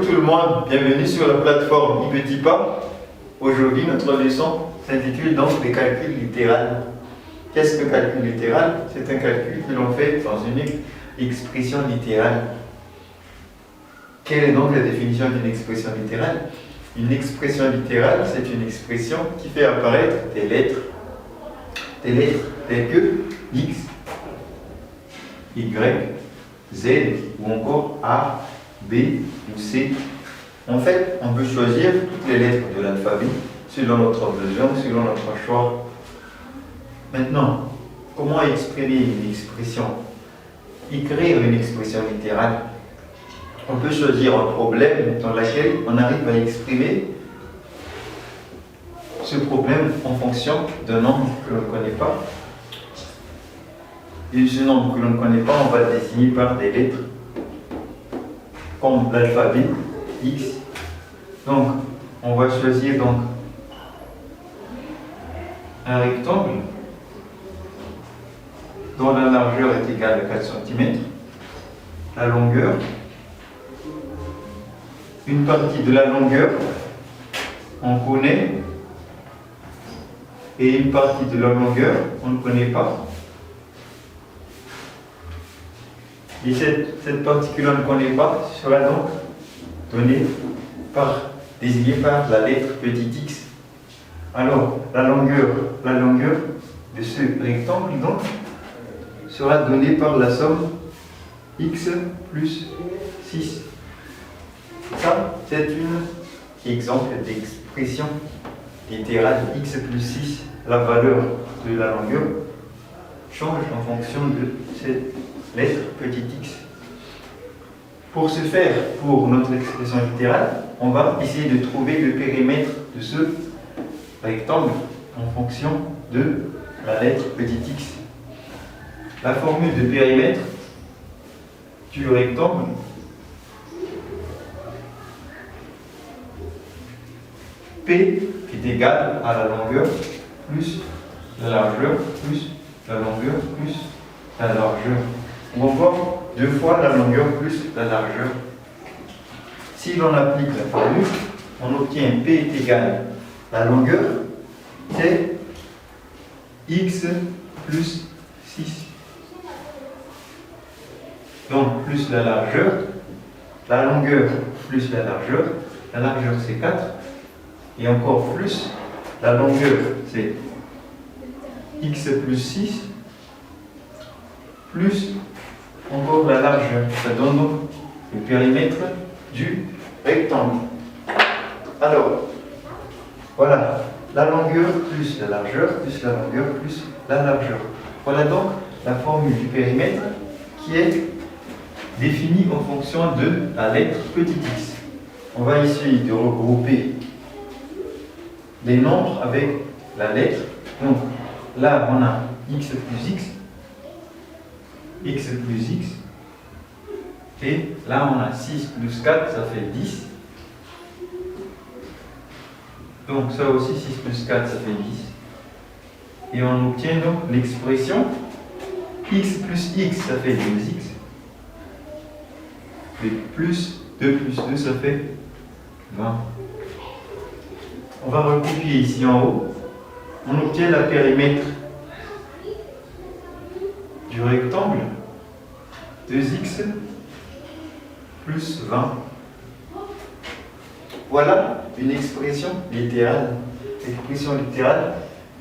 tout le monde, bienvenue sur la plateforme iPetitPas. Aujourd'hui, notre leçon s'intitule donc les calculs littéral. Qu'est-ce que le calcul littéral? C'est un calcul que l'on fait dans une expression littérale. Quelle est donc la définition d'une expression littérale? Une expression littérale, c'est une expression qui fait apparaître des lettres telles que X, Y, Z ou encore A, B ou C. En fait, on peut choisir toutes les lettres de l'alphabet selon notre besoin, selon notre choix. Maintenant, comment exprimer une expression? Écrire une expression littérale. On peut choisir un problème dans lequel on arrive à exprimer ce problème en fonction d'un nombre que l'on ne connaît pas. Et ce nombre que l'on ne connaît pas, on va le désigner par des lettres, comme l'alphabet X. Donc, on va choisir donc un rectangle dont la largeur est égale à 4 cm, la longueur, une partie de la longueur, on connaît, et une partie de la longueur, on ne connaît pas. Et cette partie que l'on ne connaît pas sera donc désignée par la lettre petit x. Alors, la longueur de ce rectangle donc sera donnée par la somme x plus 6. Ça, c'est un exemple d'expression littérale. X plus 6, la valeur de la longueur change en fonction de cette lettre petit x. Pour ce faire, pour notre expression littérale, on va essayer de trouver le périmètre de ce rectangle en fonction de la lettre petit x. La formule de périmètre du rectangle P est égal à la longueur plus la largeur plus la longueur plus la largeur. Ou encore 2 fois la longueur plus la largeur. Si l'on applique la formule, on obtient P est égal à la longueur, c'est X plus 6. Donc plus la largeur, la longueur plus la largeur c'est 4. Et encore plus, la longueur c'est x plus 6, plus encore la largeur. Ça donne donc le périmètre du rectangle. Alors, voilà, la longueur plus la largeur, plus la longueur plus la largeur. Voilà donc la formule du périmètre qui est définie en fonction de la lettre petit x. On va essayer de regrouper les nombres avec la lettre. Donc là on a x plus x, x plus x, et là on a 6 plus 4, ça fait 10. Donc ça aussi 6 plus 4, ça fait 10. Et on obtient donc l'expression x plus x, ça fait 2x. Et plus 2 plus 2, ça fait 20. On va recopier ici en haut. On obtient la périmètre du rectangle 2x plus 20. Voilà une expression littérale. L'expression littérale,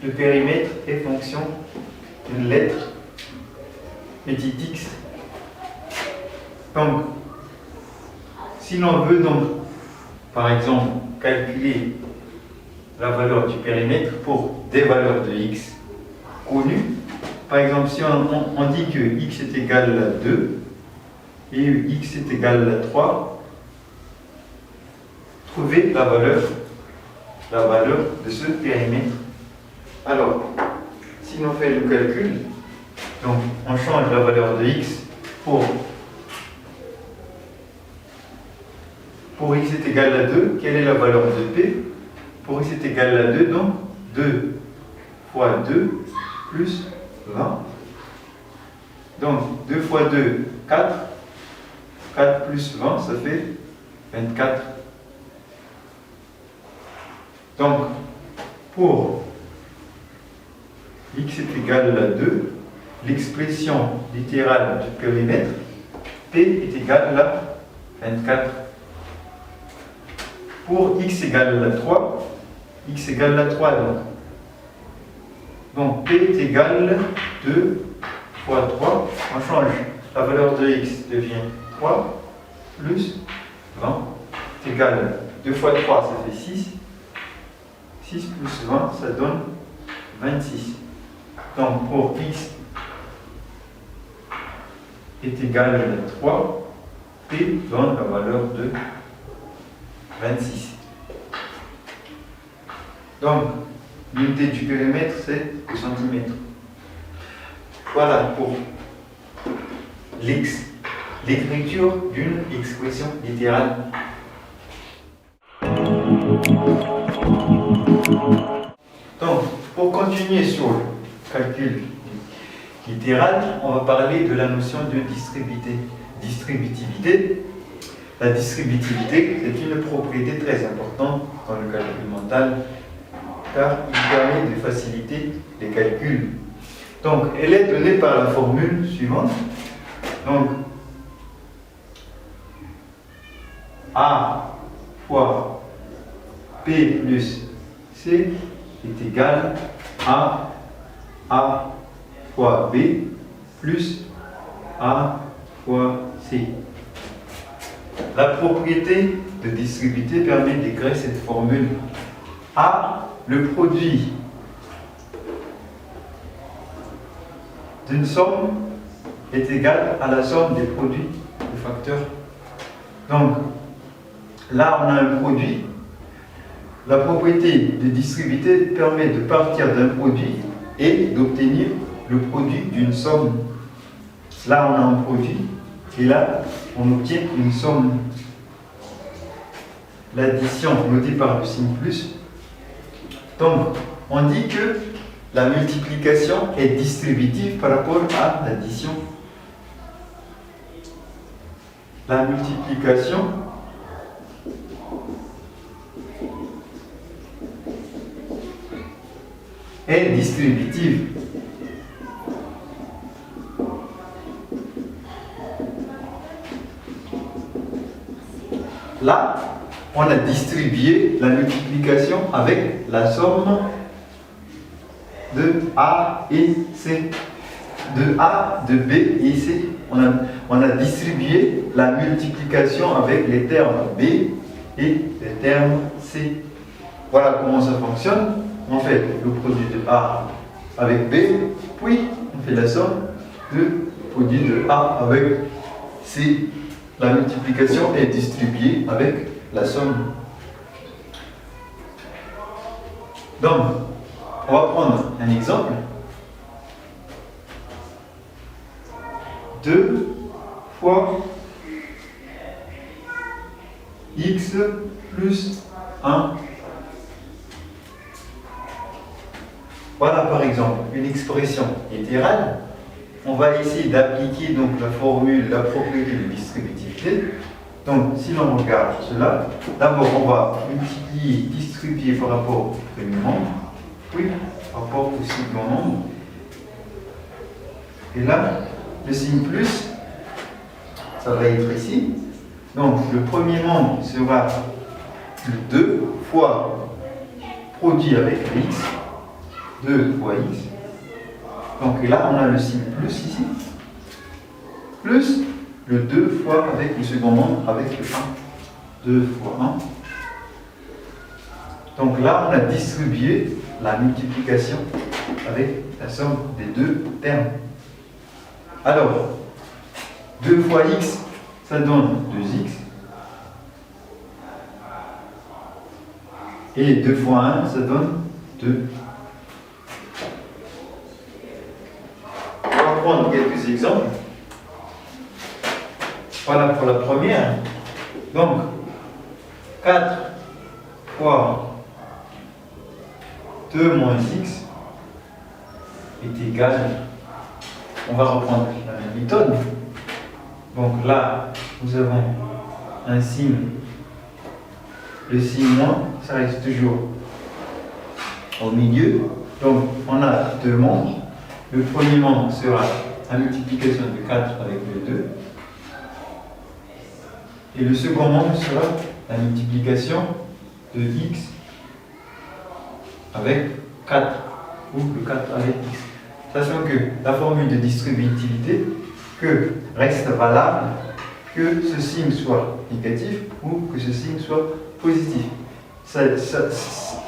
le périmètre est fonction d'une lettre petit x. Donc, si l'on veut donc, par exemple, calculer la valeur du périmètre pour des valeurs de x connues. Par exemple, si on dit que x est égal à 2 et x est égal à 3, trouvez la valeur de ce périmètre. Alors, si l'on fait le calcul, donc on change la valeur de x pour x est égal à 2, quelle est la valeur de p? Pour x est égal à 2, donc 2 fois 2 plus 20. Donc 2 fois 2, 4. 4 plus 20, ça fait 24. Donc, pour x est égal à 2, l'expression littérale du périmètre, P est égal à 24. Pour x égale à 3, x égale à 3 donc P est égal à 2 fois 3, on change, la valeur de x devient 3 plus 20 est égal à 2 fois 3, ça fait 6. 6 plus 20, ça donne 26. Donc pour x est égal à 3, P donne la valeur de 26. Donc, l'unité du périmètre, c'est le centimètre. Voilà pour l'écriture d'une expression littérale. Donc, pour continuer sur le calcul littéral, on va parler de la notion de distributivité. La distributivité, c'est une propriété très importante dans le calcul mental, car il permet de faciliter les calculs. Donc, elle est donnée par la formule suivante. Donc, A fois P plus C est égal à A fois B plus A fois C. La propriété de distributivité permet d'écrire cette formule. A, le produit d'une somme est égal à la somme des produits des facteurs. Donc, là, on a un produit. La propriété de distributivité permet de partir d'un produit et d'obtenir le produit d'une somme. Là, on a un produit et là, on obtient une somme. L'addition, on le dit par le signe plus. Donc, on dit que la multiplication est distributive par rapport à l'addition. La multiplication est distributive. Là, on a distribué la multiplication avec la somme de A et C. De A, de B et C. On a distribué la multiplication avec les termes B et les termes C. Voilà comment ça fonctionne. On fait le produit de A avec B, puis on fait la somme du produit de A avec C. La multiplication est distribuée avec la somme. Donc, on va prendre un exemple. 2 fois x plus 1. Voilà par exemple une expression littérale. On va essayer d'appliquer donc la formule, la propriété de distributivité. Donc si l'on regarde cela, d'abord on va multiplier, distribuer par rapport au premier nombre, puis par rapport au second nombre. Et là, le signe plus, ça va être ici. Donc le premier nombre sera le 2 fois produit avec x, 2 fois x. Donc là, on a le signe plus ici, plus le 2 fois avec le second nombre, avec le 1. 2 fois 1. Donc là, on a distribué la multiplication avec la somme des deux termes. Alors, 2 fois x, ça donne 2x. Et 2 fois 1, ça donne 2. On va prendre quelques exemples. Voilà pour la première. Donc, 4 fois 2 moins x est égal. On va reprendre la même méthode. Donc là, nous avons un signe le signe moins, ça reste toujours au milieu. Donc on a deux membres. Le premier membre sera la multiplication de 4 avec le 2. Et le second membre sera la multiplication de x avec 4, ou le 4 avec x. Sachant que la formule de distributivité que reste valable que ce signe soit négatif ou que ce signe soit positif.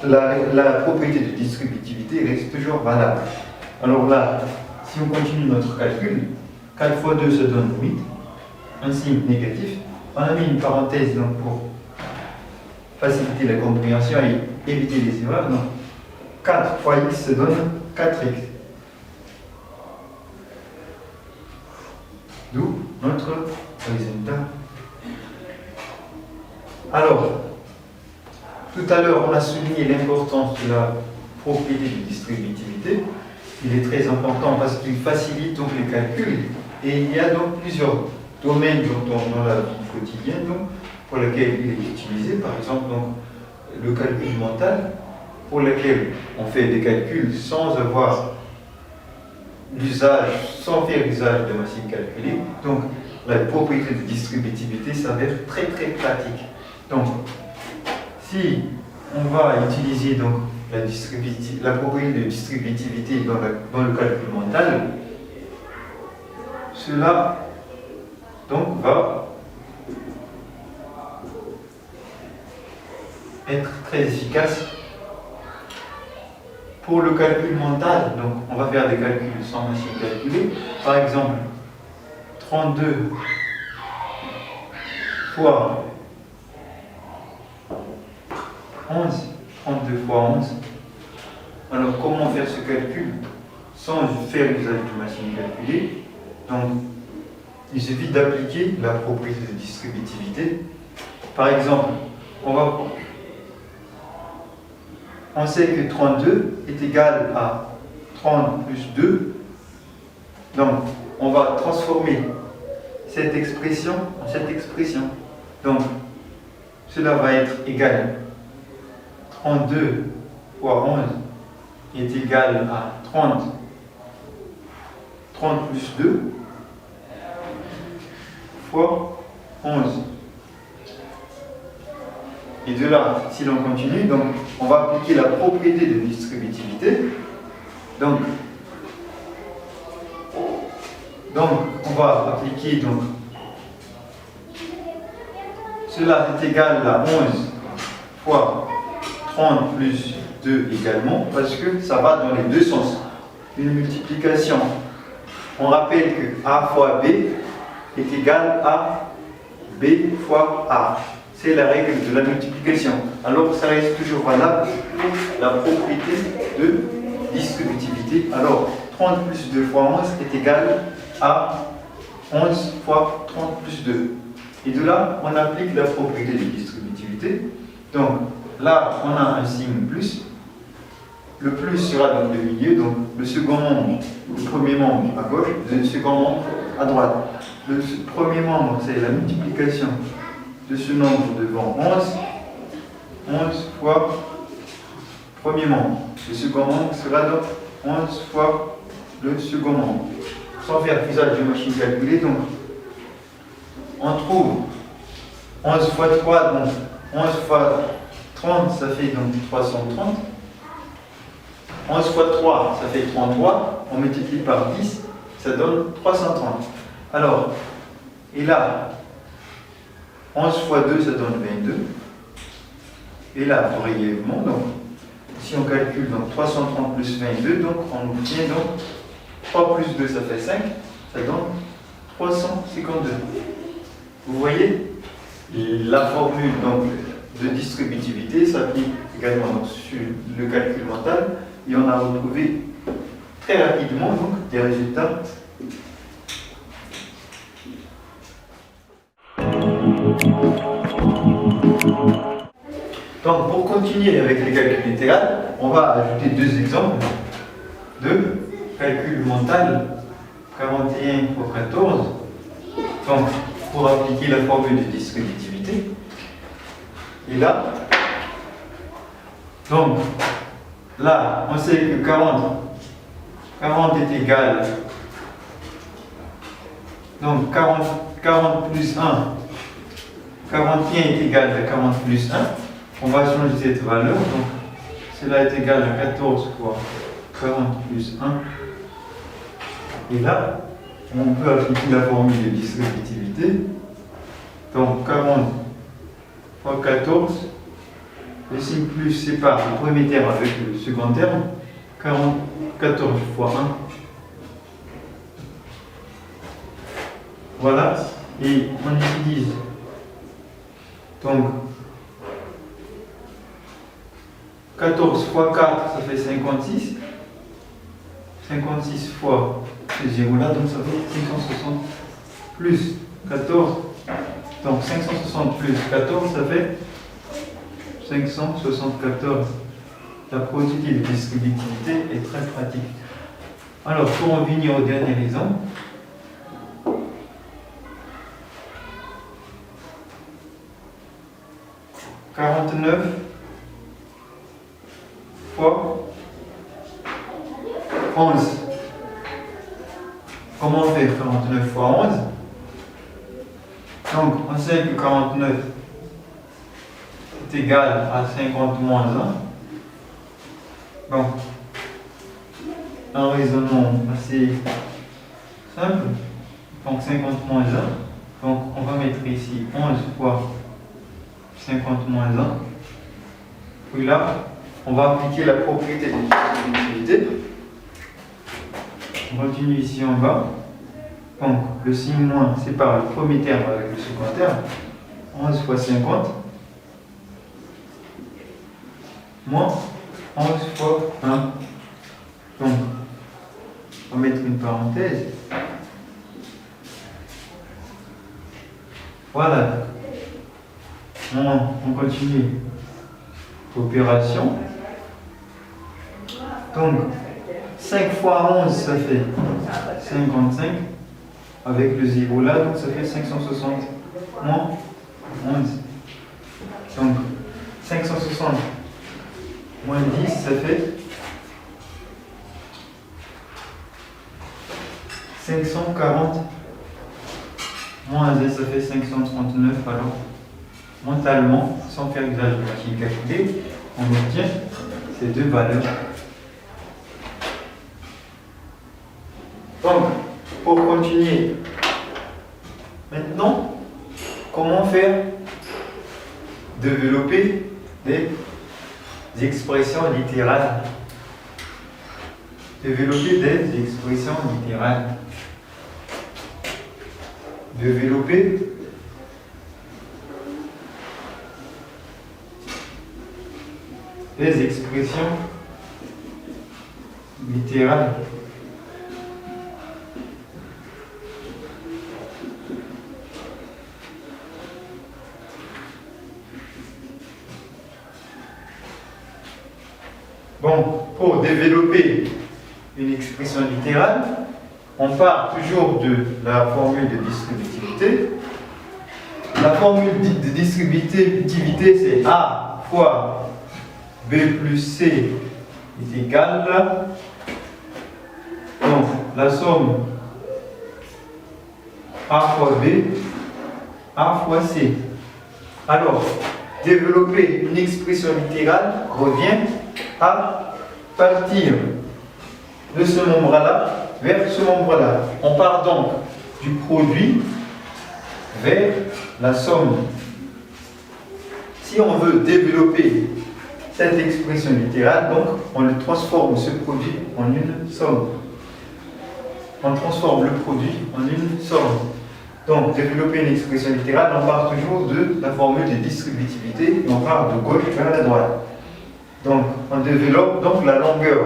La propriété de distributivité reste toujours valable. Alors là, si on continue notre calcul, 4 fois 2 se donne 8, un signe négatif. On a mis une parenthèse donc, pour faciliter la compréhension et éviter les erreurs. Donc 4 fois x se donne 4x. D'où notre résultat. Alors, tout à l'heure, on a souligné l'importance de la propriété de distributivité. Il est très important parce qu'il facilite donc les calculs. Et il y a donc plusieurs domaines dans la vie quotidienne donc, pour lesquels il est utilisé. Par exemple, donc, le calcul mental, pour lequel on fait des calculs sans avoir l'usage, sans faire l'usage de machines calculées. Donc, la propriété de distributivité s'avère très très pratique. Donc, si on va utiliser donc, la propriété de distributivité dans le calcul mental, cela donc, va être très efficace. Pour le calcul mental, donc on va faire des calculs sans machine calculée. Par exemple, 32 fois 11, 32 fois 11. Alors comment faire ce calcul sans faire l'usage de machine calculée? Donc il suffit d'appliquer la propriété de distributivité. Par exemple, on sait que 32 est égal à 30 plus 2. Donc, on va transformer cette expression en cette expression. Donc, cela va être égal à 32 fois 11 est égal à 30 plus 2 fois 11. Et de là, si l'on continue, donc, on va appliquer la propriété de distributivité. Donc on va appliquer donc, cela est égal à 11 fois 30 plus 2 également, parce que ça va dans les deux sens. Une multiplication, on rappelle que A fois B est égal à B fois A. C'est la règle de la multiplication. Alors, ça reste toujours valable pour la propriété de distributivité. Alors, 30 plus 2 fois 11 est égal à 11 fois 30 plus 2. Et de là, on applique la propriété de distributivité. Donc, là, on a un signe plus. Le plus sera dans le milieu, donc le second membre, le premier membre à gauche, le second membre à droite. Le premier membre, c'est la multiplication de ce nombre devant 11 fois premier membre. Le second membre sera donc 11 fois le second membre. Sans faire usage de machine calculée, donc on trouve 11 fois 3, donc 11 fois 30, ça fait donc 330. 11 fois 3, ça fait 33. On multiplie par 10, ça donne 330. Alors, et là, 11 fois 2, ça donne 22. Et là, brièvement, donc, si on calcule donc 330 plus 22, donc on obtient donc 3 plus 2, ça fait 5, ça donne 352. Vous voyez, la formule donc, de distributivité s'applique également donc, sur le calcul mental, et on a retrouvé très rapidement donc, des résultats. Donc pour continuer avec les calculs littéral, on va ajouter deux exemples de calcul mental 41 fois 14. Donc pour appliquer la formule de distributivité. Et là, Donc, là, on sait que 40 est égal. Donc, 40 plus 1, 41 est égal à 40 plus 1. On va changer cette valeur. Donc, cela est égal à 14 fois 40 plus 1. Et là, on peut appliquer la formule de distributivité. Donc, 40 fois 14. Le signe plus sépare le premier terme avec le second terme. 14 fois 1. Voilà. Et on utilise donc 14 fois 4, ça fait 56. 56 fois ce 0 là, donc ça fait 560 plus 14. Donc 560 plus 14, ça fait 574. La productivité de distributivité est très pratique. Alors, pour en venir au dernier exemple, « 49 fois 11. » Comment on fait 49 fois 11? Donc, on sait que 49 est égal à 50 moins 1. Donc, un raisonnement assez simple. Donc, 50 moins 1. Donc, on va mettre ici 11 fois 50 moins 1. Puis là, on va appliquer la propriété de distributivité. On continue ici en bas. Donc, le signe moins sépare le premier terme avec le second terme. 11 fois 50 moins 11 fois 1. Donc, on va mettre une parenthèse. Voilà. On continue l'opération. Donc, 5 fois 11, ça fait 55. Avec le 0 là, donc ça fait 560 moins 11. Donc, 560 moins 10, ça fait 540 moins 1, ça fait 539. Alors, mentalement, sans faire de l'algébraique calculée, on obtient ces deux valeurs. Donc, pour continuer, maintenant, comment faire développer des expressions littérales? Développer des expressions littérales. Développer des expressions littérales. Bon, pour développer une expression littérale, on part toujours de la formule de distributivité. La formule de distributivité, c'est A fois B plus C est égal. Donc, la somme A fois B, A fois C. Alors, développer une expression littérale revient à partir de ce membre-là vers ce membre-là. On part donc du produit vers la somme. Si on veut développer cette expression littérale, donc on le transforme ce produit en une somme. On transforme le produit en une somme. Donc, développer une expression littérale, on part toujours de la formule de distributivité et on part de gauche vers la droite. Donc, on développe donc la longueur.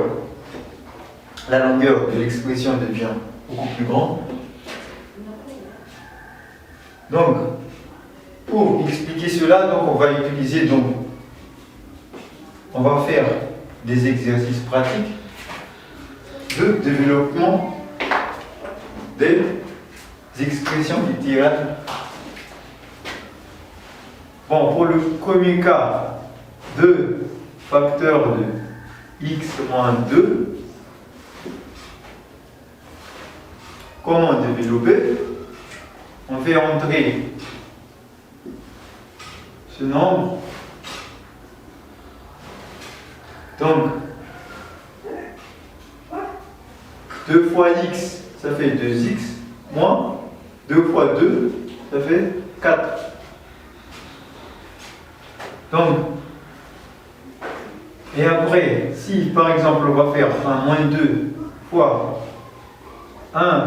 La longueur de l'expression devient beaucoup plus grande. Donc, pour expliquer cela, donc, on va utiliser, donc, on va faire des exercices pratiques de développement des expressions littérales. Bon, pour le premier cas de facteur de x moins 2. Comment développer? On fait entrer ce nombre. Donc, 2 fois x, ça fait 2x, moins 2 fois 2, ça fait 4. Donc, et après, si par exemple on va faire un moins 2 fois 1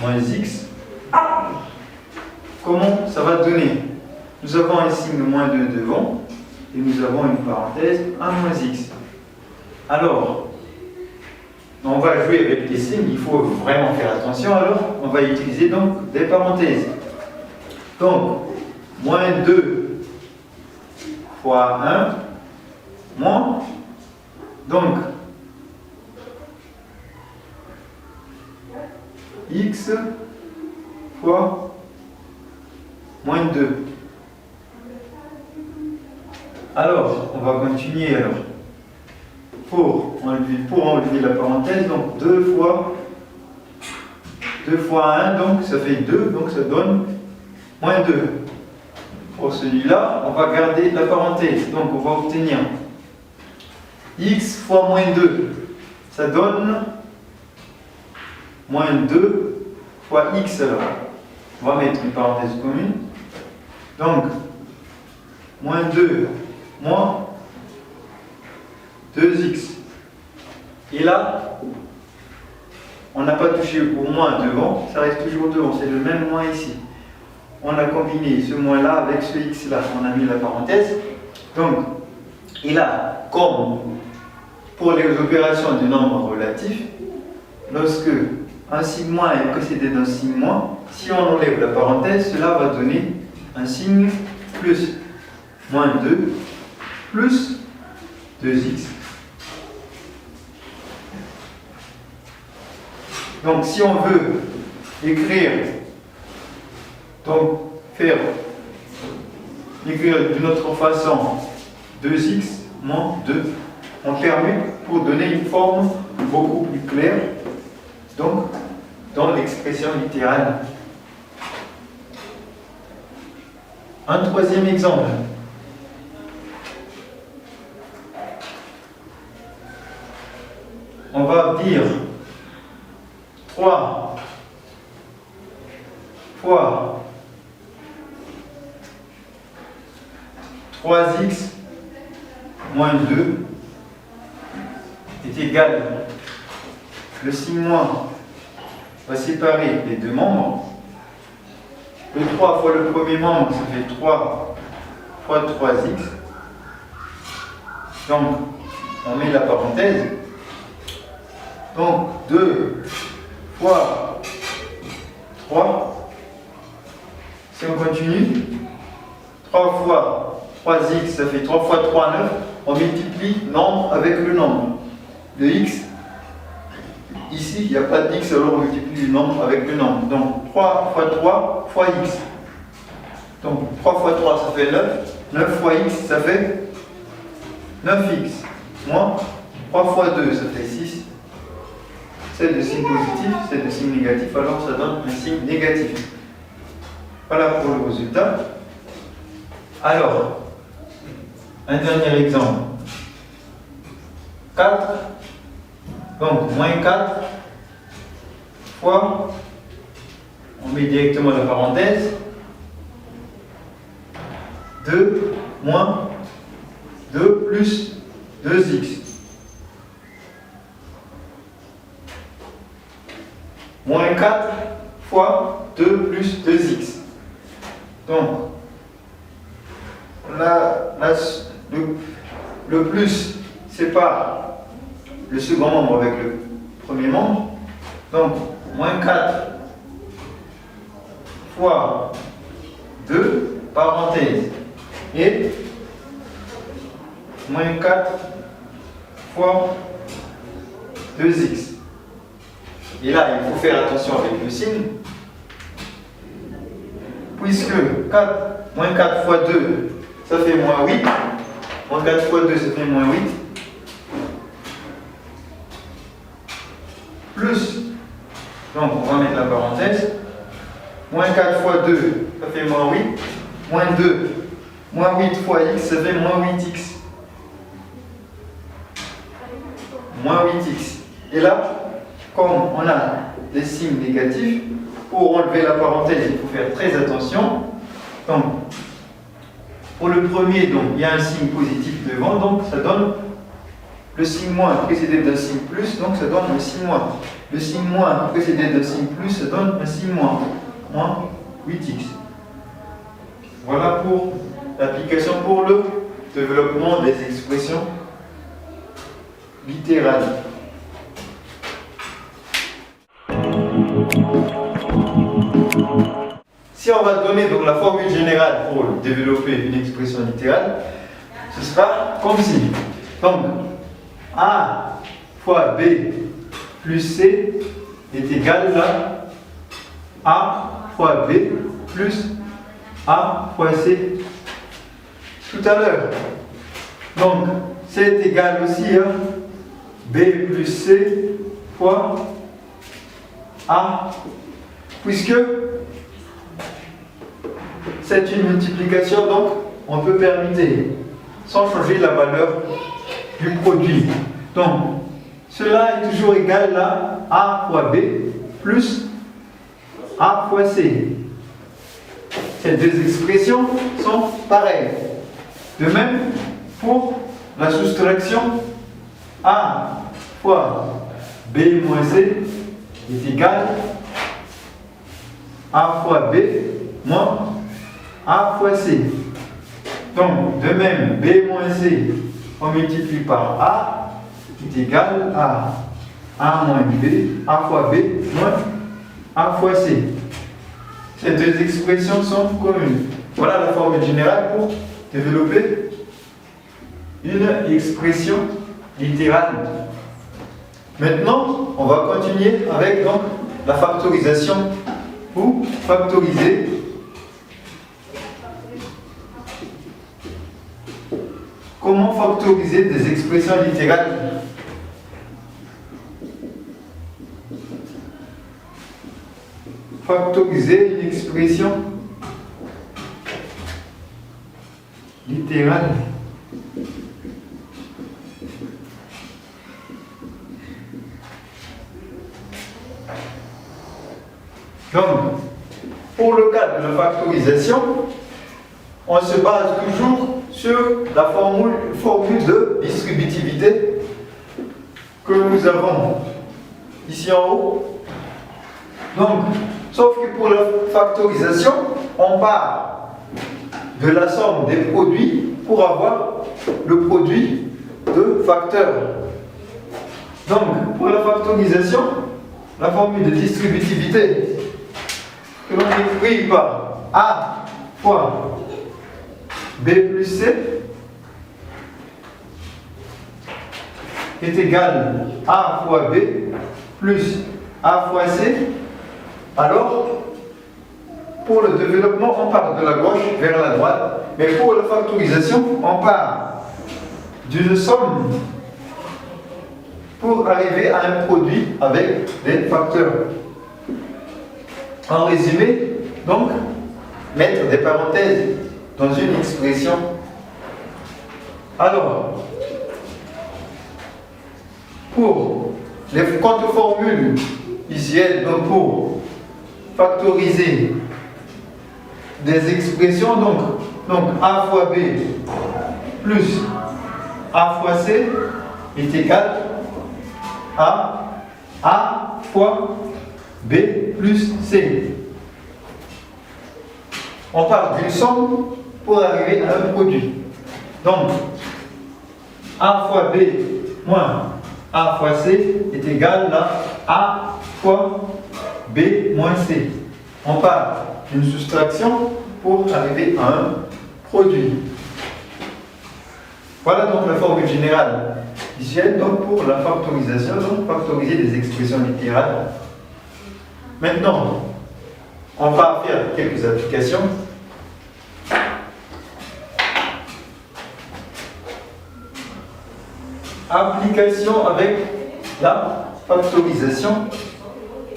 moins x, comment ça va donner? Nous avons un signe moins 2 devant, et nous avons une parenthèse 1 moins x. Alors, on va jouer avec les signes, il faut vraiment faire attention. Alors, on va utiliser donc des parenthèses. Donc, moins 2 fois 1, moins, donc, x fois moins 2. Alors, on va continuer alors. Pour enlever la parenthèse, donc 2 fois 1, donc ça fait 2, donc ça donne moins 2. Pour celui-là, on va garder la parenthèse, donc on va obtenir x fois moins 2, ça donne moins 2 fois x alors. On va mettre une parenthèse commune. Donc, moins 2 moins 2x. Et là, on n'a pas touché au moins devant, ça reste toujours devant, c'est le même moins ici. On a combiné ce moins-là avec ce x-là, on a mis la parenthèse. Donc, et là, comme pour les opérations du nombre relatif, lorsque un signe moins est précédé d'un signe moins, si on enlève la parenthèse, cela va donner un signe plus. Moins 2 plus 2x. Donc si on veut écrire, donc écrire d'une autre façon 2x moins 2, on permet pour donner une forme beaucoup plus claire, donc dans l'expression littérale. Un troisième exemple. On va dire 3 fois 3x moins 2 est égal. Le signe moins va séparer les deux membres. Le 3 fois le premier membre, ça fait 3 fois 3x. Donc, on met la parenthèse. Donc, 2 fois 3. Si on continue, 3 fois 3x, ça fait 3 fois 3, 9. On multiplie nombre avec le nombre. Le x, ici, il n'y a pas d'x, alors on multiplie le nombre avec le nombre. Donc, 3 fois 3 fois x. Donc, 3 fois 3, ça fait 9. 9 fois x, ça fait 9x. Moins 3 fois 2, ça fait 6. C'est de signe positif, c'est de signe négatif, alors ça donne un signe négatif. Voilà pour le résultat. Alors, un dernier exemple. 4, donc moins 4 fois, on met directement la parenthèse, 2 moins 2 plus 2x. Moins 4 fois 2 plus 2x. Donc, le plus sépare le second membre avec le premier membre. Donc, moins 4 fois 2, parenthèse, et moins 4 fois 2x. Et là, il faut faire attention avec le signe, puisque moins 4 fois 2, ça fait moins 8. Moins 4 fois 2, ça fait moins 8. Plus, donc on va mettre la parenthèse. Moins 4 fois 2, ça fait moins 8. Moins 2, moins 8 fois x, ça fait moins 8x. Moins 8x. Et là, comme on a des signes négatifs, pour enlever la parenthèse, il faut faire très attention. Donc, pour le premier, donc, il y a un signe positif devant, donc ça donne le signe moins précédé d'un signe plus, donc ça donne le signe moins. Le signe moins précédé d'un signe plus, ça donne un signe moins. Moins 8x. Voilà pour l'application pour le développement des expressions littérales. Si on va donner donc la formule générale pour développer une expression littérale, ce sera comme ci. Donc, A fois B plus C est égal à A fois B plus A fois C tout à l'heure. Donc, C est égal aussi à B plus C fois A, puisque c'est une multiplication, donc on peut permuter sans changer la valeur du produit. Donc, cela est toujours égal à A fois B plus A fois C. Ces deux expressions sont pareilles. De même, pour la soustraction, A fois B moins C est égal à A fois B moins A fois C. Donc, de même, B moins C, on multiplie par A, est égal à A moins B, A fois B moins A fois C. Ces deux expressions sont communes. Voilà la formule générale pour développer une expression littérale. Maintenant, on va continuer avec donc la factorisation ou factoriser comment factoriser des expressions littérales. Factoriser une expression littérale. Donc, pour le cas de la factorisation, on se base toujours sur la formule de distributivité que nous avons ici en haut. Donc, sauf que pour la factorisation, on part de la somme des produits pour avoir le produit de facteurs. Donc, pour la factorisation, la formule de distributivité que l'on écrit par A fois B plus C est égal à A fois B plus A fois C. Alors, pour le développement, on part de la gauche vers la droite, mais pour la factorisation, on part d'une somme pour arriver à un produit avec des facteurs. En résumé, donc, mettre des parenthèses dans une expression. Alors, pour les contre-formules visuelles, donc pour factoriser des expressions, donc A fois B plus A fois C est égal à A fois B plus C. On part d'une somme pour arriver à un produit. Donc, A fois B moins A fois C est égal à A fois B moins C. On part d'une soustraction pour arriver à un produit. Voilà donc la formule générale visuelle donc pour la factorisation, donc factoriser des expressions littérales. Maintenant, on va faire quelques applications. application avec la factorisation.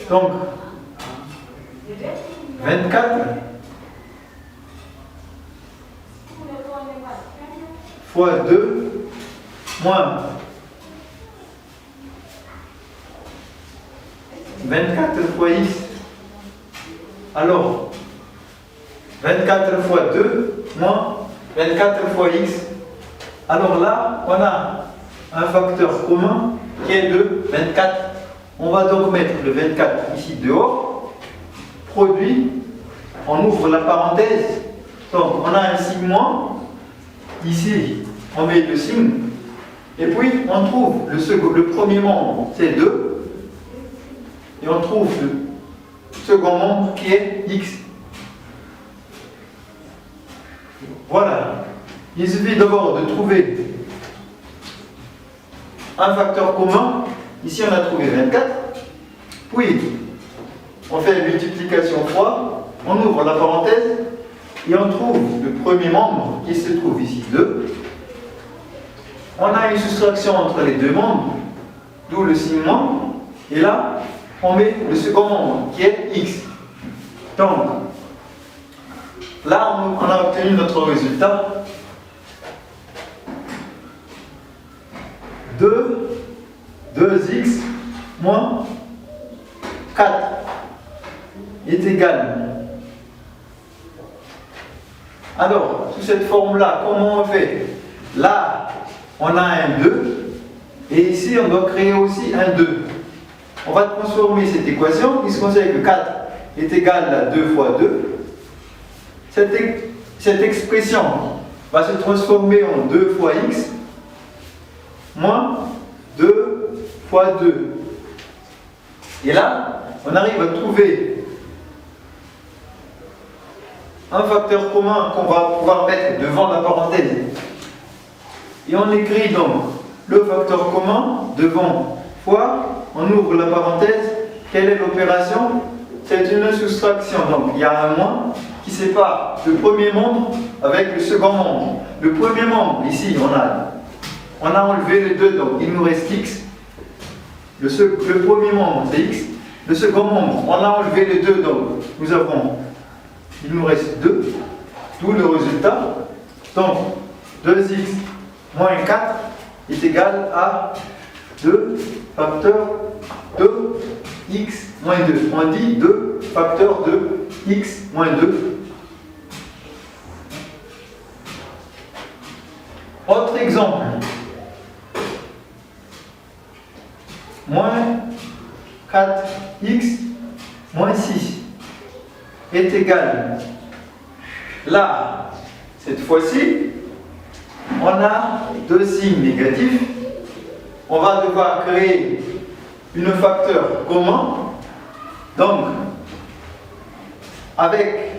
Donc, 24 fois 2 moins 24 fois x. Alors, 24 fois 2 moins 24 fois x. Alors là, on a un facteur commun qui est de 24. On va donc mettre le 24 ici dehors. Produit, on ouvre la parenthèse. Donc, on a un signe moins. Ici, on met le signe. Et puis, on trouve le premier membre, c'est 2. Et on trouve le second membre qui est x. Voilà. Il suffit d'abord de trouver un facteur commun. Ici, on a trouvé 24. Puis, on fait multiplication fois. On ouvre la parenthèse. Et on trouve le premier membre qui se trouve ici, 2. On a une soustraction entre les deux membres, d'où le signe moins. Et là, on met le second membre qui est x. Donc, là, on a obtenu notre résultat. 2x moins 4 est égal. Alors, sous cette forme-là, comment on fait? Là, on a un 2, et ici, on doit créer aussi un 2. On va transformer cette équation, puisqu'on sait que 4 est égal à 2 fois 2. Cette expression va se transformer en 2 fois x, moins 2 fois 2. Et là, on arrive à trouver un facteur commun qu'on va pouvoir mettre devant la parenthèse. Et on écrit donc le facteur commun devant fois, on ouvre la parenthèse. Quelle est l'opération? C'est une soustraction. Donc il y a un moins qui sépare le premier membre avec le second membre. Le premier membre, ici, on a enlevé les 2, donc il nous reste x. Le premier membre, c'est x. Le second membre, on a enlevé les 2, donc il nous reste 2. D'où le résultat. Donc 2x moins 4 est égal à 2 facteur de x moins 2. On dit 2 facteur de x moins 2. Autre exemple. Moins 4x moins 6 est égal. Là, cette fois-ci, on a deux signes négatifs. On va devoir créer une facteur commun. Donc, avec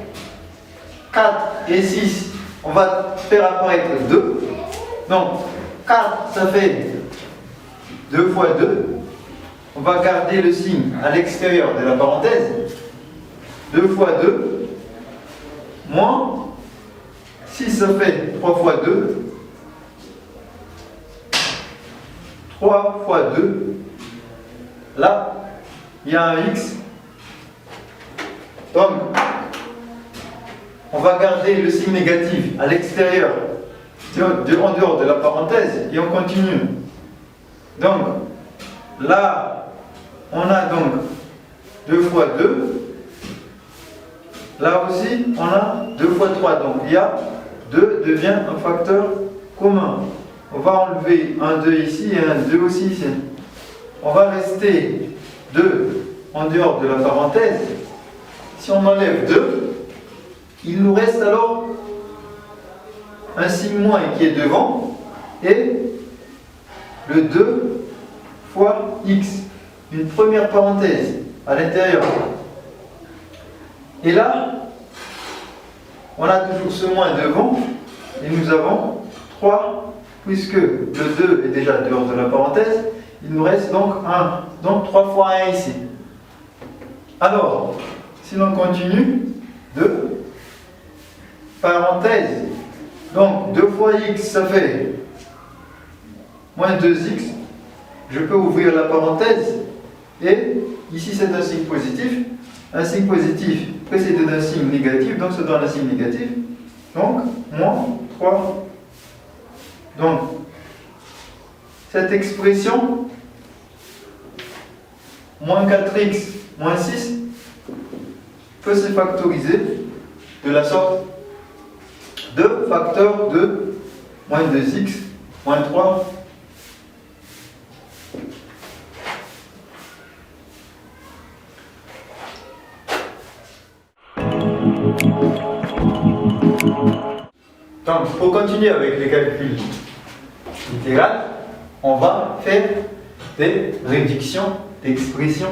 4 et 6, on va faire apparaître 2. Donc, 4, ça fait 2 fois 2. On va garder le signe à l'extérieur de la parenthèse. 2 fois 2. Moins 6, ça fait 3 fois 2. 3 fois 2. Là, il y a un x. Donc, on va garder le signe négatif à l'extérieur, en dehors de la parenthèse, et on continue. Donc, là, on a donc 2 fois 2. Là aussi, on a 2 fois 3. Donc, il y a 2 devient un facteur commun. On va enlever un 2 ici et un 2 aussi ici. On va rester 2 en dehors de la parenthèse. Si on enlève 2, il nous reste alors un signe moins qui est devant et le 2 fois x. Une première parenthèse à l'intérieur. Et là, on a toujours ce moins devant et nous avons 3, puisque le 2 est déjà dehors de la parenthèse, il nous reste donc 1. Donc 3 fois 1 ici. Alors, si l'on continue, 2, parenthèse, donc 2 fois x, ça fait moins 2x, je peux ouvrir la parenthèse, et ici c'est un signe positif précédé d'un signe négatif, donc ça donne un signe négatif, donc moins 3. Donc, cette expression, moins 4x, moins 6, peut se factoriser de la sorte 2 facteurs de moins 2x, moins 3. Donc, pour continuer avec les calculs littéraux, on va faire des réductions d'expressions.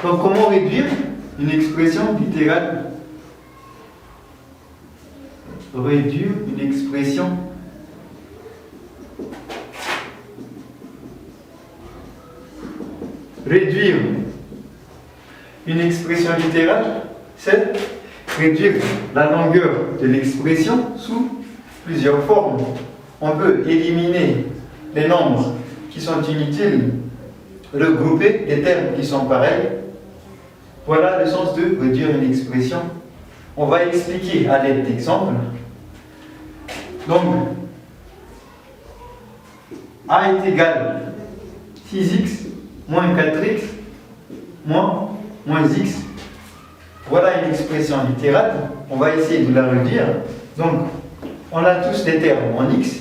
Donc, comment réduire une expression littérale? Réduire une expression. Réduire une expression littérale, c'est réduire la longueur de l'expression sous plusieurs formes. On peut éliminer les nombres qui sont inutiles, regrouper les termes qui sont pareils. Voilà le sens de réduire une expression. On va expliquer à l'aide d'exemples. Donc, A est égal 6x moins 4x moins x. Voilà une expression littérale. On va essayer de la réduire. Donc, on a tous les termes en x.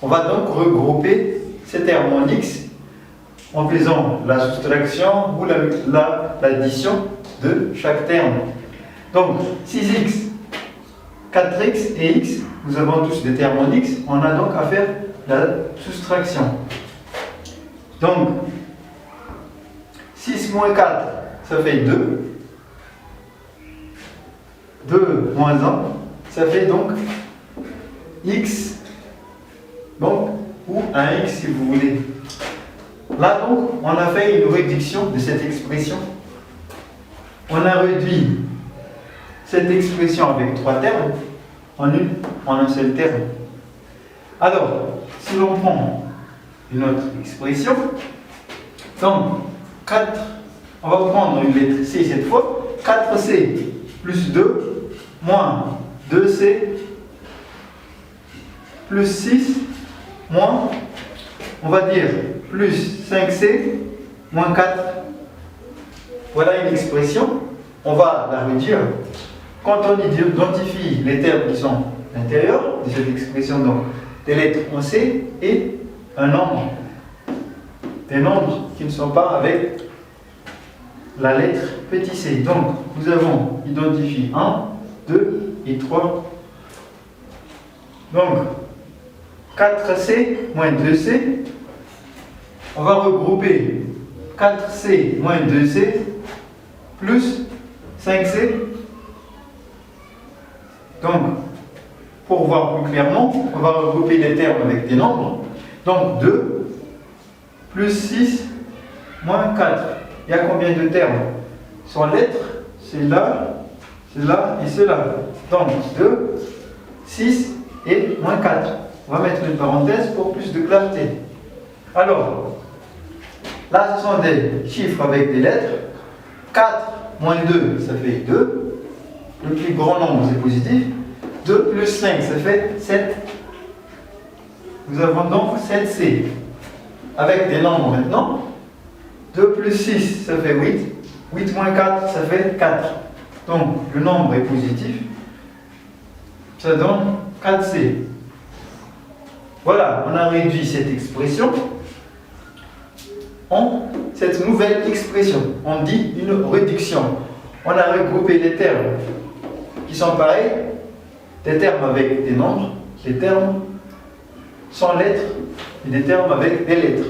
On va donc regrouper ces termes en x en faisant la soustraction ou l'addition de chaque terme. Donc, 6x, 4x et x, nous avons tous des termes en x. On a donc à faire la soustraction. Donc, 6 moins 4, ça fait 2. 2 moins 1, ça fait donc x, donc, ou 1x si vous voulez. Là donc, on a fait une réduction de cette expression. On a réduit cette expression avec 3 termes en un seul terme. Alors, si l'on prend une autre expression, donc 4, on va prendre une lettre C cette fois, 4C plus 2 moins 2C plus 6 moins, on va dire, plus 5C moins 4. Voilà une expression. On va la réduire. Quand on identifie les termes qui sont à l'intérieur de cette expression, donc des lettres en C et un nombre, des nombres qui ne sont pas avec la lettre petit c. Donc, nous avons identifié 1, 2 et 3. Donc, 4C moins 2C, on va regrouper 4C moins 2C plus 5C. Donc, pour voir plus clairement, on va regrouper les termes avec des nombres. Donc, 2 plus 6 moins 4. Il y a combien de termes? Sans lettres, c'est là et c'est là. Donc, 2, 6 et moins 4. On va mettre une parenthèse pour plus de clarté. Alors, là, ce sont des chiffres avec des lettres. 4 moins 2, ça fait 2. Le plus grand nombre, c'est positif. 2 plus 5, ça fait 7. Nous avons donc 7C. Avec des nombres maintenant. 2 plus 6, ça fait 8. 8 moins 4, ça fait 4. Donc, le nombre est positif. Ça donne 4C. Voilà, on a réduit cette expression en cette nouvelle expression. On dit une réduction. On a regroupé les termes qui sont pareils, des termes avec des nombres, des termes sans lettres et des termes avec des lettres.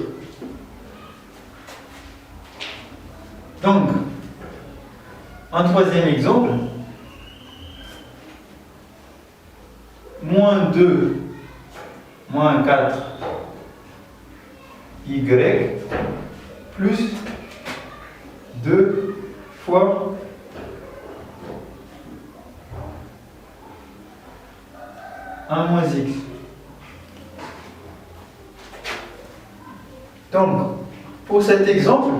Donc, un troisième exemple, moins 2 moins 4 y plus 2 fois moins x. Donc, pour cet exemple,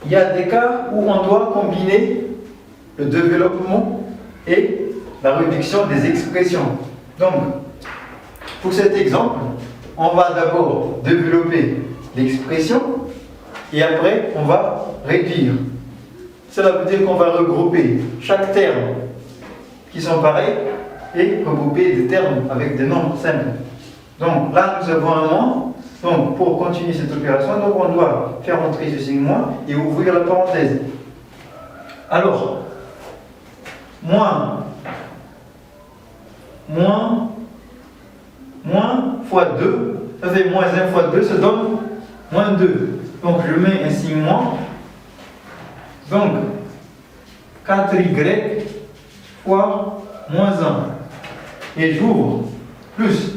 il y a des cas où on doit combiner le développement et la réduction des expressions. Donc, pour cet exemple, on va d'abord développer l'expression et après on va réduire. Cela veut dire qu'on va regrouper chaque terme qui sont pareils et regrouper des termes avec des nombres simples. Donc là, nous avons un moins. Donc pour continuer cette opération, donc on doit faire entrer ce signe moins et ouvrir la parenthèse. Alors, moins fois 2, ça fait moins 1 fois 2, ça donne moins 2. Donc je mets un signe moins. Donc 4y fois moins 1. Et j'ouvre plus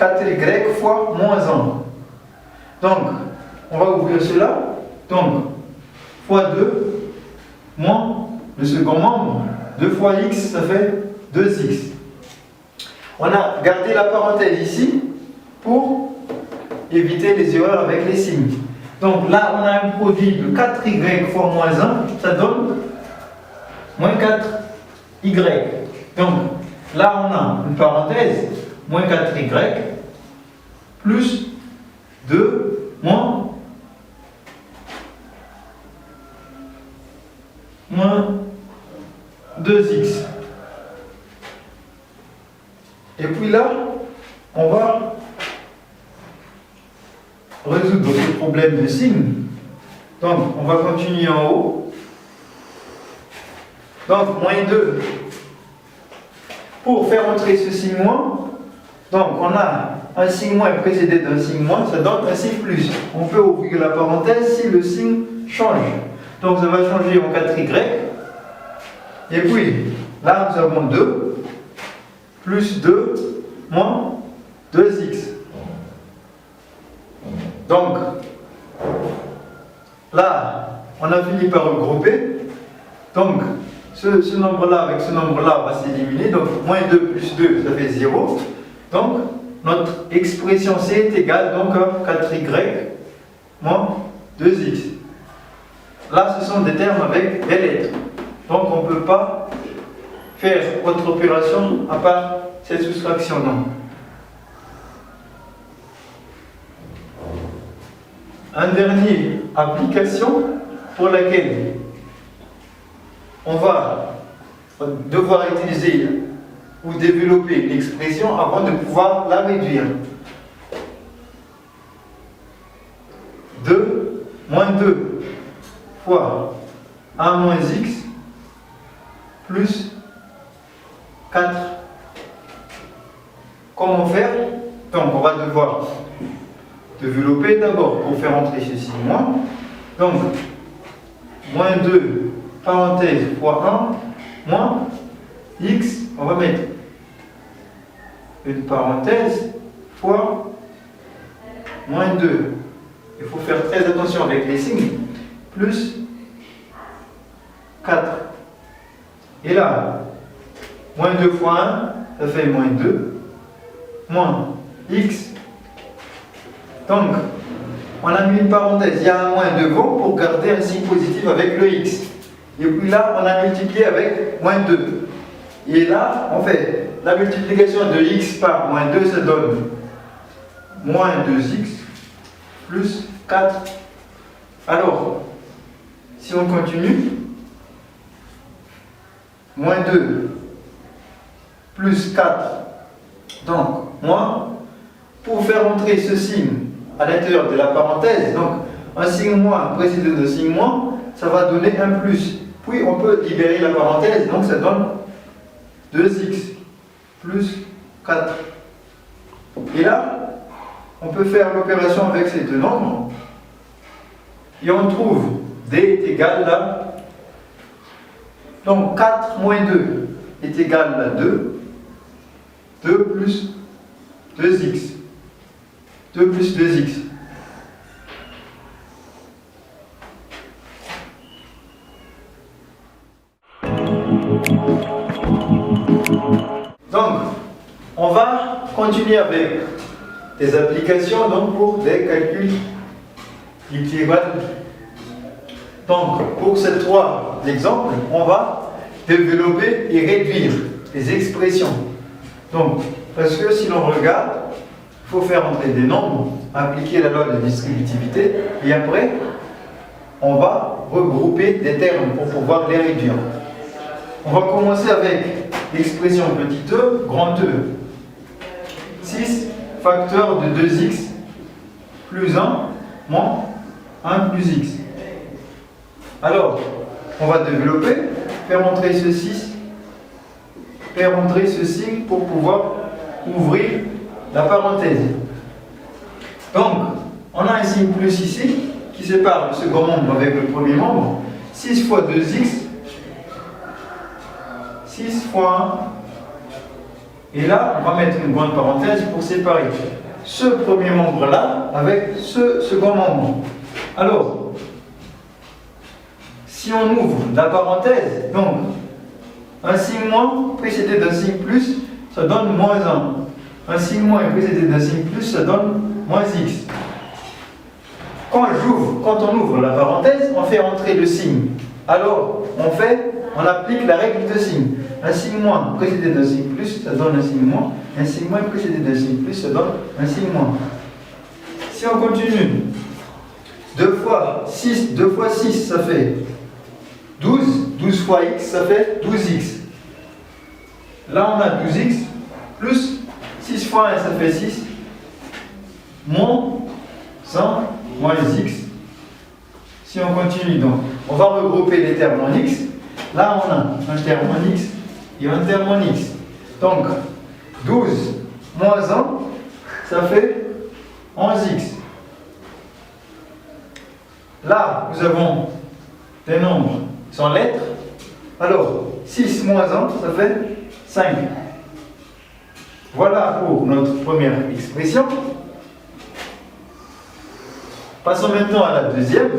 4y fois moins 1. Donc on va ouvrir cela. Donc fois 2 moins le second membre. 2 fois x, ça fait 2x. On a gardé la parenthèse ici pour éviter les erreurs avec les signes. Donc là, on a un produit de 4y fois moins 1, ça donne moins 4y. Donc là, on a une parenthèse, moins 4y, plus 2, moins 2x. Et puis là, on va résoudre ce problème de signe. Donc, on va continuer en haut. Donc, moins 2. Pour faire entrer ce signe moins, donc on a un signe moins précédé d'un signe moins, ça donne un signe plus. On peut ouvrir la parenthèse si le signe change. Donc, ça va changer en 4y. Et puis, là, nous avons 2. Plus 2, moins 2x. Donc, là, on a fini par regrouper. Donc, ce nombre-là avec ce nombre-là va s'éliminer. Donc, moins 2 plus 2, ça fait 0. Donc, notre expression C est égale donc à 4y moins 2x. Là, ce sont des termes avec des lettres. Donc, on ne peut pas faire autre opération à part cette soustraction. Non. Un dernier application pour laquelle on va devoir utiliser ou développer l'expression avant de pouvoir la réduire. 2 moins 2 fois 1 moins x plus 4. Comment faire? Donc on va devoir développer d'abord pour faire entrer ceci moins. Donc moins 2 parenthèse fois 1 moins x, on va mettre une parenthèse fois moins 2. Il faut faire très attention avec les signes. Plus 4. Et là, moins 2 fois 1, ça fait moins 2. Moins x. Donc, on a mis une parenthèse. Il y a un moins devant pour garder un signe positif avec le x. Et puis là, on a multiplié avec moins 2. Et là, on fait la multiplication de x par moins 2, ça donne moins 2x plus 4. Alors, si on continue, moins 2 plus 4. Donc, moins, pour faire entrer ce signe à l'intérieur de la parenthèse, donc un signe moins précédé de signe moins, ça va donner un plus. Puis on peut libérer la parenthèse, donc ça donne 2x plus 4. Et là, on peut faire l'opération avec ces deux nombres. Et on trouve d est égal à... Donc 4 moins 2 est égal à 2. 2 plus 2x. 2 plus 2x. Donc, on va continuer avec des applications donc, pour des calculs littéral. Donc, pour ces trois exemples, on va développer et réduire les expressions. Donc, parce que si l'on regarde, il faut faire entrer des nombres, appliquer la loi de distributivité, et après, on va regrouper des termes pour pouvoir les réduire. On va commencer avec l'expression petit e, grand E. 6 facteur de 2x plus 1 moins 1 plus x. Alors, on va développer, faire entrer ce 6, faire entrer ce signe pour pouvoir ouvrir la parenthèse. Donc, on a un signe plus ici, qui sépare le second membre avec le premier membre. 6 fois 2x, 6 fois 1. Et là, on va mettre une grande parenthèse pour séparer ce premier membre-là avec ce second membre. Alors, si on ouvre la parenthèse, donc, un signe moins précédé d'un signe plus, ça donne moins 1. Un signe moins précédé d'un signe plus, ça donne moins x. Quand on ouvre la parenthèse, on fait entrer le signe. Alors, on applique la règle de signe. Un signe moins précédé d'un signe plus, ça donne un signe moins. Un signe moins précédé d'un signe plus, ça donne un signe moins. Si on continue, 2 fois 6, ça fait 12. 12 fois x, ça fait 12x. Là, on a 12x, plus 6 fois 1, ça fait 6, moins 100, moins x. Si on continue, donc, on va regrouper les termes en x. Là, on a un terme en x et un terme en x. Donc, 12 moins 1, ça fait 11x. Là, nous avons des nombres sans lettres. Alors, 6 moins 1, ça fait 5. Voilà pour notre première expression. Passons maintenant à la deuxième.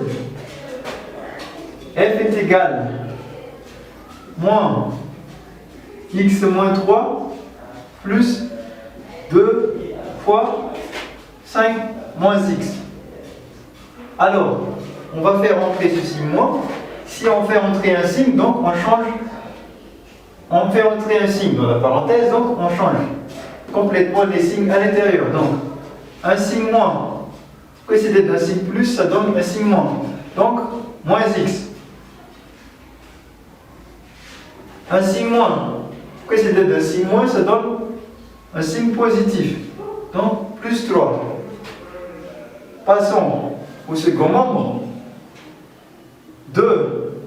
F est égal moins x moins 3 plus 2 fois 5 moins x. Alors, on va faire entrer ce signe moins. Si on fait entrer un signe, donc on change. On fait entrer un signe dans la parenthèse, donc on change complètement les signes à l'intérieur. Donc, un signe moins précédé d'un signe plus, ça donne un signe moins. Donc, moins x. Un signe moins précédé d'un signe moins, ça donne un signe positif. Donc, plus 3. Passons au second membre. 2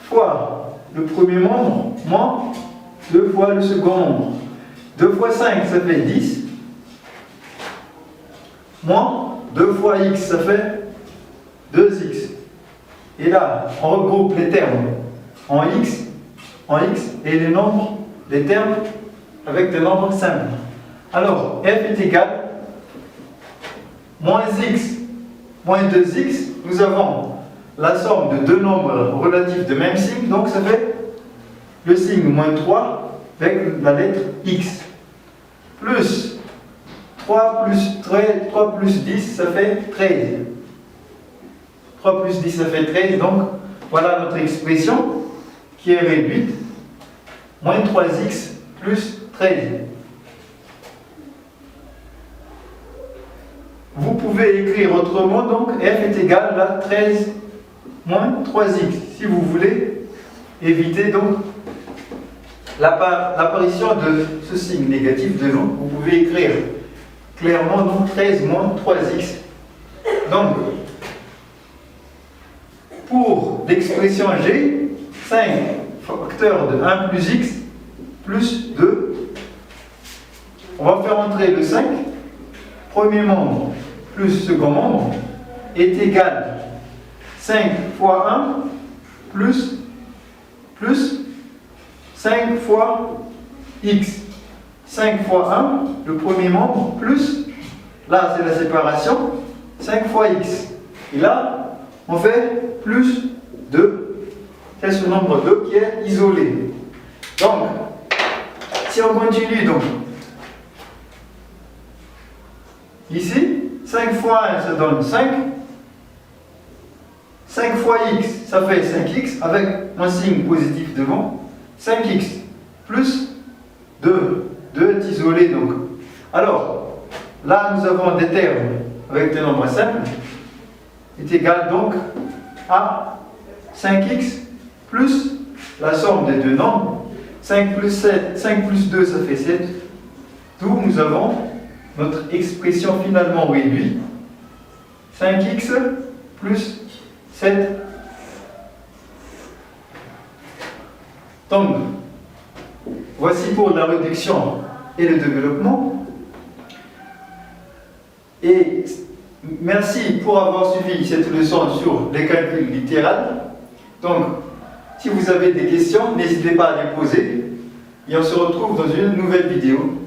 fois le premier membre, moins 2 fois le second membre. 2 fois 5, ça fait 10. Moins 2 fois x, ça fait 2x. Et là, on regroupe les termes en x et les nombres, les termes avec des nombres simples. Alors, f est égal moins x moins 2x. Nous avons la somme de deux nombres relatifs de même signe, donc ça fait le signe moins 3 avec la lettre x. Plus 3 plus 10, ça fait 13. 3 plus 10, ça fait 13. Donc, voilà notre expression qui est réduite. Moins 3x plus 13. Vous pouvez écrire autrement, donc f est égal à 13 moins 3x. Si vous voulez éviter donc l'apparition de ce signe négatif devant, vous pouvez écrire clairement donc 13 moins 3x. Donc, pour l'expression g, 5 facteur de 1 plus x plus 2, on va faire entrer le 5, premier membre plus second membre, est égal 5 fois 1 plus 5 fois x. 5 fois 1, le premier membre, plus, là c'est la séparation, 5 fois x. Et là, on fait plus 2. C'est ce nombre 2 qui est isolé. Donc, si on continue, donc, ici, 5 fois 1, ça donne 5. 5 fois x, ça fait 5x, avec un signe positif devant, 5x, plus 2 est isolé donc. Alors, là nous avons des termes avec des nombres simples, est égal donc à 5x plus la somme des deux nombres, 5 plus 2 ça fait 7, d'où nous avons notre expression finalement réduite, 5x plus 7. Donc, voici pour la réduction et le développement. Et merci pour avoir suivi cette leçon sur les calculs littéraux. Donc, si vous avez des questions, n'hésitez pas à les poser. Et on se retrouve dans une nouvelle vidéo.